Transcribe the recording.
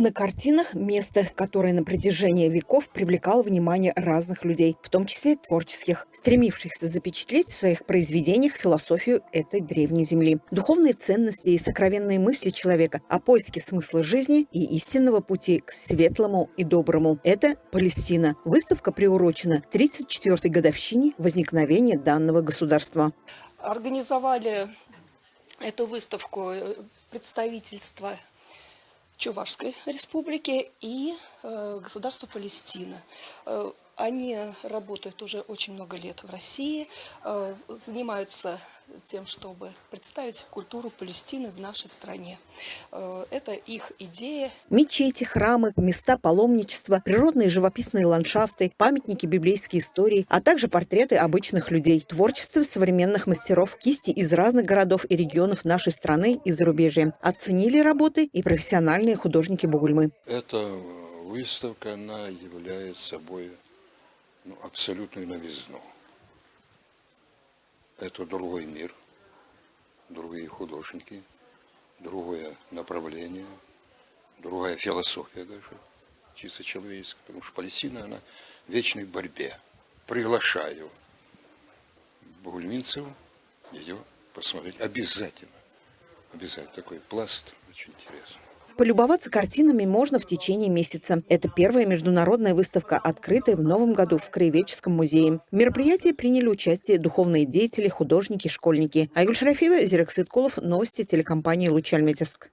На картинах место, которое на протяжении веков привлекало внимание разных людей, в том числе творческих, стремившихся запечатлеть в своих произведениях философию этой древней земли. Духовные ценности и сокровенные мысли человека о поиске смысла жизни и истинного пути к светлому и доброму. Это Палестина. Выставка приурочена 34-й годовщине возникновения данного государства. Организовали эту выставку представительство Чувашской республики и государства Палестина. Они работают уже очень много лет в России, занимаются тем, чтобы представить культуру Палестины в нашей стране. Это их идея. Мечети, храмы, места паломничества, природные живописные ландшафты, памятники библейской истории, а также портреты обычных людей, творчество современных мастеров, кисти из разных городов и регионов нашей страны и зарубежья. Оценили работы и профессиональные художники Бугульмы. Эта выставка, она является собой абсолютную новизну. Это другой мир, другие художники, другое направление, другая философия даже, чисто человеческая, потому что Палестина, она в вечной борьбе. Приглашаю бугульминцев ее посмотреть обязательно. Обязательно такой пласт, очень интересный. Полюбоваться картинами можно в течение месяца. Это первая международная выставка, открытая в новом году в Краеведческом музее. В мероприятии приняли участие духовные деятели, художники, школьники. Айгуль Шарафиева, Зирек Сыткулов, новости телекомпании «Луч Альметьевск».